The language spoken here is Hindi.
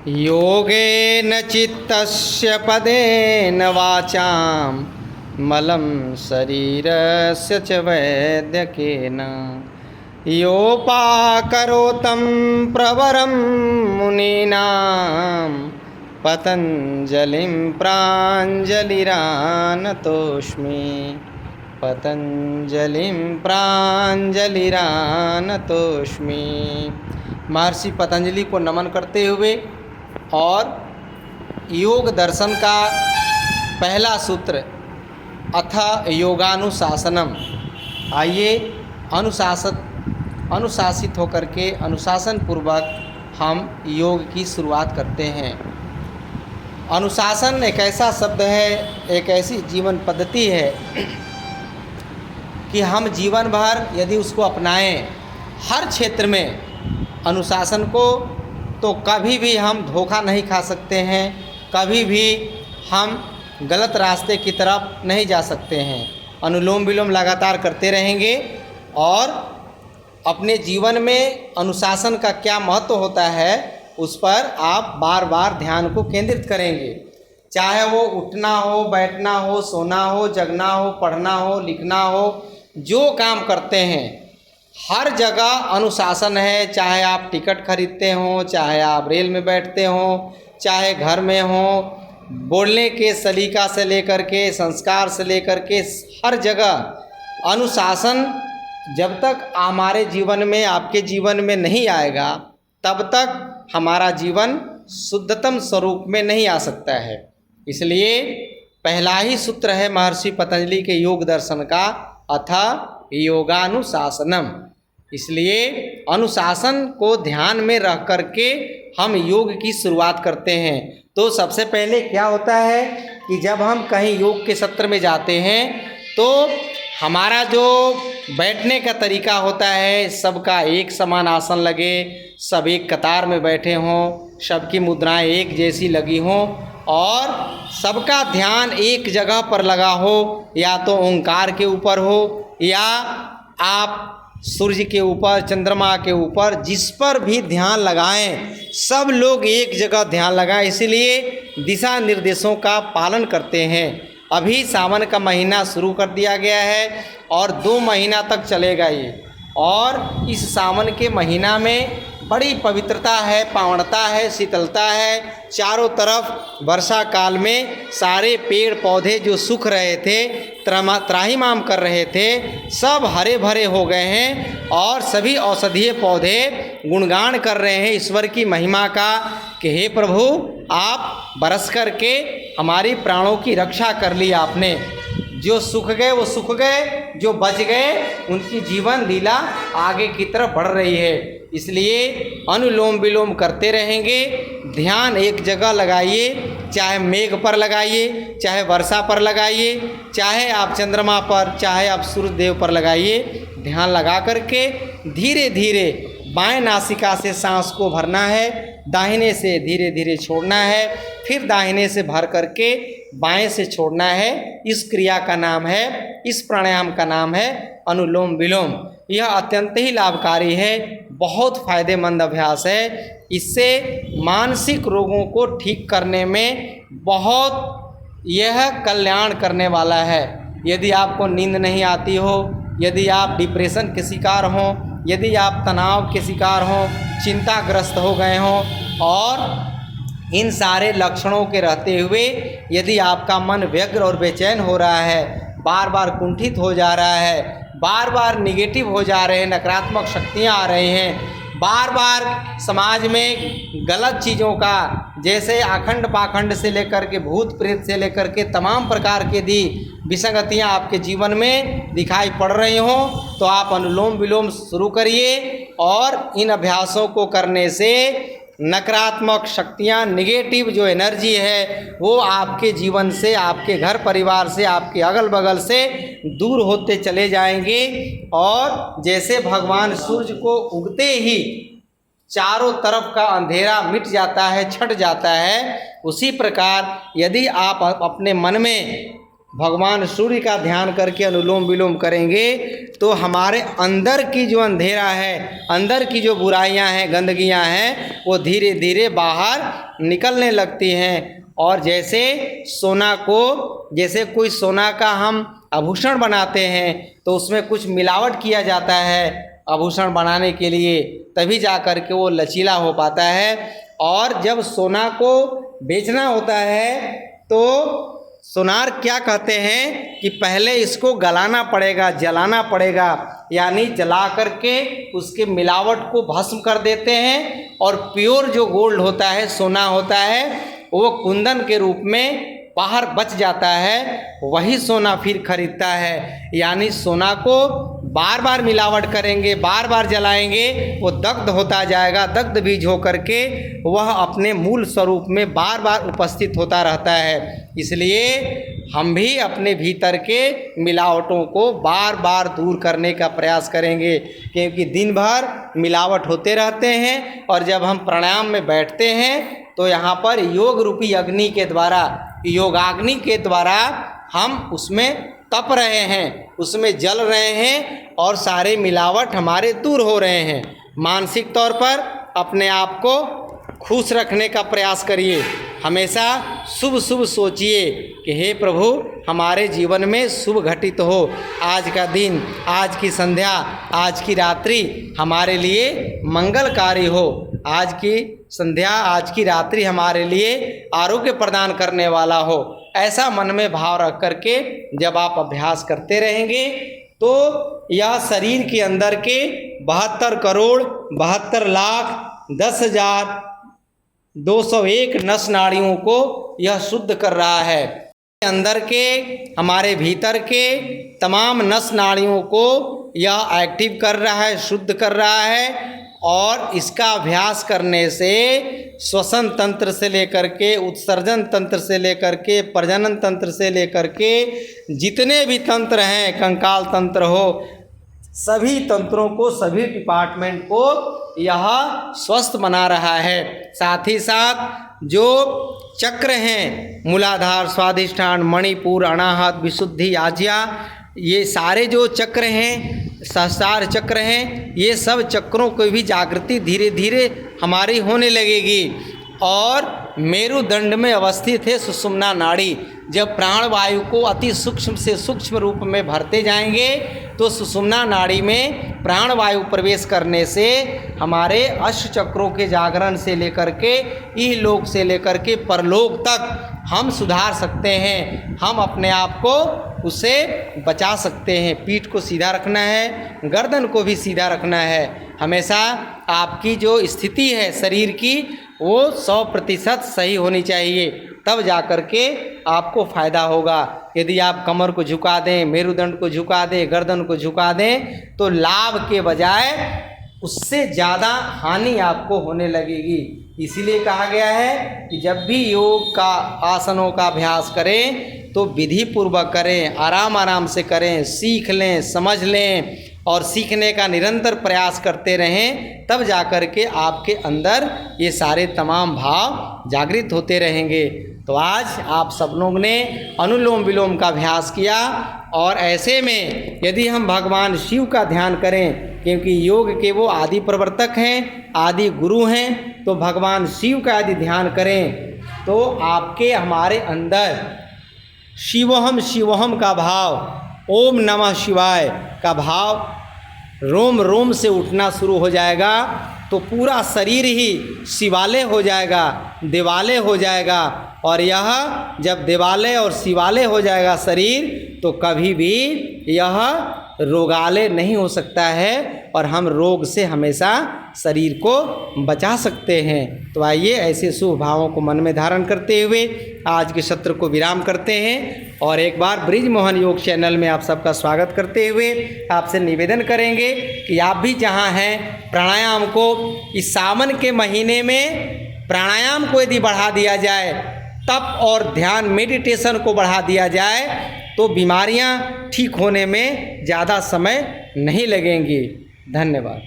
योगेन चित्तस्य पदेन वाचां मलं शरीरस्य च वैद्यकेन योपाकरोतं प्रवरं मुनीनां पतञ्जलिं प्राञ्जलिरानतोऽस्मि पतंजलिं प्राञ्जलिरानतोऽस्मि। महर्षि पतंजलि को नमन करते हुए और योग दर्शन का पहला सूत्र अथ योगानुशासनम। आइए अनुशासित होकर के अनुशासन पूर्वक हम योग की शुरुआत करते हैं। अनुशासन एक ऐसा शब्द है, एक ऐसी जीवन पद्धति है कि हम जीवन भर यदि उसको अपनाएं हर क्षेत्र में अनुशासन को, तो कभी भी हम धोखा नहीं खा सकते हैं, कभी भी हम गलत रास्ते की तरफ नहीं जा सकते हैं। अनुलोम विलोम लगातार करते रहेंगे और अपने जीवन में अनुशासन का क्या महत्व होता है उस पर आप बार बार ध्यान को केंद्रित करेंगे। चाहे वो उठना हो, बैठना हो, सोना हो, जगना हो, पढ़ना हो, लिखना हो, जो काम करते हैं हर जगह अनुशासन है। चाहे आप टिकट खरीदते हो, चाहे आप रेल में बैठते हो, चाहे घर में हो, बोलने के सलीका से लेकर के संस्कार से लेकर के हर जगह अनुशासन जब तक हमारे जीवन में, आपके जीवन में नहीं आएगा तब तक हमारा जीवन शुद्धतम स्वरूप में नहीं आ सकता है। इसलिए पहला ही सूत्र है महर्षि पतंजलि के योग दर्शन का, अथ योगानुशासनम। इसलिए अनुशासन को ध्यान में रख करके हम योग की शुरुआत करते हैं। तो सबसे पहले क्या होता है कि जब हम कहीं योग के सत्र में जाते हैं तो हमारा जो बैठने का तरीका होता है, सबका एक समान आसन लगे, सब एक कतार में बैठे हों, सबकी मुद्राएं एक जैसी लगी हों और सबका ध्यान एक जगह पर लगा हो, या तो ओंकार के ऊपर हो या आप सूर्य के ऊपर, चंद्रमा के ऊपर, जिस पर भी ध्यान लगाएं, सब लोग एक जगह ध्यान लगाएं। इसीलिए दिशा निर्देशों का पालन करते हैं। अभी सावन का महीना शुरू कर दिया गया है और 2 महीना तक चलेगा ये, और इस सावन के महीना में बड़ी पवित्रता है, पावनता है, शीतलता है। चारों तरफ वर्षा काल में सारे पेड़ पौधे जो सूख रहे थे, त्राहिमाम कर रहे थे, सब हरे भरे हो गए हैं और सभी औषधीय पौधे गुणगान कर रहे हैं ईश्वर की महिमा का कि हे प्रभु, आप बरस करके हमारी प्राणों की रक्षा कर ली आपने। जो सूख गए वो सूख गए, जो बच गए उनकी जीवन लीला आगे की तरफ बढ़ रही है। इसलिए अनुलोम विलोम करते रहेंगे, ध्यान एक जगह लगाइए, चाहे मेघ पर लगाइए, चाहे वर्षा पर लगाइए, चाहे आप चंद्रमा पर, चाहे आप सूर्य देव पर लगाइए। ध्यान लगा करके धीरे धीरे बाएं नासिका से सांस को भरना है, दाहिने से धीरे धीरे छोड़ना है, फिर दाहिने से भर करके बाएं से छोड़ना है। इस क्रिया का नाम है, इस प्राणायाम का नाम है अनुलोम विलोम। यह अत्यंत ही लाभकारी है, बहुत फायदेमंद अभ्यास है। इससे मानसिक रोगों को ठीक करने में बहुत यह कल्याण करने वाला है। यदि आपको नींद नहीं आती हो, यदि आप डिप्रेशन के शिकार हों, यदि आप तनाव के शिकार हों, चिंताग्रस्त हो गए हों और इन सारे लक्षणों के रहते हुए यदि आपका मन व्यग्र और बेचैन हो रहा है, बार बार कुंठित हो जा रहा है, बार बार निगेटिव हो जा रहे हैं, नकारात्मक शक्तियाँ आ रही हैं, बार बार समाज में गलत चीज़ों का, जैसे आखंड पाखंड से लेकर के भूत प्रेत से लेकर के तमाम प्रकार के दी विसंगतियाँ आपके जीवन में दिखाई पड़ रही हों, तो आप अनुलोम विलोम शुरू करिए। और इन अभ्यासों को करने से नकारात्मक शक्तियाँ, निगेटिव जो एनर्जी है वो आपके जीवन से, आपके घर परिवार से, आपके अगल बगल से दूर होते चले जाएंगे। और जैसे भगवान सूर्य को उगते ही चारों तरफ का अंधेरा मिट जाता है, छट जाता है, उसी प्रकार यदि आप अपने मन में भगवान सूर्य का ध्यान करके अनुलोम विलोम करेंगे तो हमारे अंदर की जो अंधेरा है, अंदर की जो बुराइयां हैं, गंदगियां हैं, वो धीरे धीरे बाहर निकलने लगती हैं। और जैसे सोना को, जैसे कोई सोना का हम आभूषण बनाते हैं तो उसमें कुछ मिलावट किया जाता है आभूषण बनाने के लिए, तभी जा कर के वो लचीला हो पाता है। और जब सोना को बेचना होता है तो सोनार क्या कहते हैं कि पहले इसको गलाना पड़ेगा, जलाना पड़ेगा, यानी जला करके उसके मिलावट को भस्म कर देते हैं। और प्योर जो गोल्ड होता है, सोना होता है, वो कुंदन के रूप में बाहर बच जाता है, वही सोना फिर खरीदता है। यानी सोना को बार बार मिलावट करेंगे, बार बार जलाएंगे, वो दग्ध होता जाएगा, दग्ध बीज हो करके वह अपने मूल स्वरूप में बार बार उपस्थित होता रहता है। इसलिए हम भी अपने भीतर के मिलावटों को बार बार दूर करने का प्रयास करेंगे, क्योंकि दिन भर मिलावट होते रहते हैं। और जब हम प्राणायाम में बैठते हैं तो यहाँ पर योग रूपी अग्नि के द्वारा, योगाग्नि के द्वारा हम उसमें तप रहे हैं, उसमें जल रहे हैं और सारे मिलावट हमारे दूर हो रहे हैं। मानसिक तौर पर अपने आप को खुश रखने का प्रयास करिए, हमेशा शुभ शुभ सोचिए कि हे प्रभु हमारे जीवन में शुभ घटित हो। आज का दिन, आज की संध्या, आज की रात्रि हमारे लिए मंगलकारी हो। आज की संध्या, आज की रात्रि हमारे लिए आरोग्य प्रदान करने वाला हो। ऐसा मन में भाव रख करके जब आप अभ्यास करते रहेंगे तो यह शरीर के अंदर के 72 करोड़ 72 लाख 10,201 नस नाड़ियों को यह शुद्ध कर रहा है। अंदर के, हमारे भीतर के तमाम नस नाड़ियों को यह एक्टिव कर रहा है, शुद्ध कर रहा है। और इसका अभ्यास करने से श्वसन तंत्र से लेकर के, उत्सर्जन तंत्र से लेकर के, प्रजनन तंत्र से लेकर के जितने भी तंत्र हैं, कंकाल तंत्र हो, सभी तंत्रों को, सभी डिपार्टमेंट को यह स्वस्थ बना रहा है। साथ ही साथ जो चक्र हैं, मूलाधार, स्वाधिष्ठान, मणिपुर, अनाहत, विशुद्धि, आज्या, ये सारे जो चक्र हैं, सहस्रार चक्र हैं, ये सब चक्रों को भी जागृति धीरे धीरे हमारी होने लगेगी। और मेरुदंड में अवस्थित है सुषुम्ना नाड़ी। जब प्राणवायु को अति सूक्ष्म से सूक्ष्म रूप में भरते जाएंगे तो सुषुम्ना नाड़ी में प्राणवायु प्रवेश करने से हमारे अष्ट चक्रों के जागरण से लेकर के इहलोक से लेकर के परलोक तक हम सुधार सकते हैं। हम अपने आप को उससे बचा सकते हैं। पीठ को सीधा रखना है, गर्दन को भी सीधा रखना है। हमेशा आपकी जो स्थिति है शरीर की, वो 100% सही होनी चाहिए, तब जा कर के आपको फ़ायदा होगा। यदि आप कमर को झुका दें, मेरुदंड को झुका दें, गर्दन को झुका दें, तो लाभ के बजाय उससे ज़्यादा हानि आपको होने लगेगी। इसीलिए कहा गया है कि जब भी योग का, आसनों का अभ्यास करें तो विधि पूर्वक करें, आराम आराम से करें, सीख लें, समझ लें और सीखने का निरंतर प्रयास करते रहें, तब जा कर के आपके अंदर ये सारे तमाम भाव जागृत होते रहेंगे। तो आज आप सब लोग ने अनुलोम विलोम का अभ्यास किया और ऐसे में यदि हम भगवान शिव का ध्यान करें, क्योंकि योग के वो आदि प्रवर्तक हैं, आदि गुरु हैं, तो भगवान शिव का यदि ध्यान करें तो आपके हमारे अंदर शिवोहम शिवोहम का भाव, ओम नमः शिवाय का भाव रोम रोम से उठना शुरू हो जाएगा। तो पूरा शरीर ही शिवालय हो जाएगा, देवालय हो जाएगा। और यह जब देवालय और शिवालय हो जाएगा शरीर, तो कभी भी यह रोगालय नहीं हो सकता है और हम रोग से हमेशा शरीर को बचा सकते हैं। तो आइए ऐसे शुभ भावों को मन में धारण करते हुए आज के सत्र को विराम करते हैं और एक बार ब्रिजमोहन योग चैनल में आप सबका स्वागत करते हुए आपसे निवेदन करेंगे कि आप भी जहाँ हैं, प्राणायाम को इस सावन के महीने में प्राणायाम को यदि बढ़ा दिया जाए, तप और ध्यान मेडिटेशन को बढ़ा दिया जाए, तो बीमारियां ठीक होने में ज़्यादा समय नहीं लगेंगी। धन्यवाद।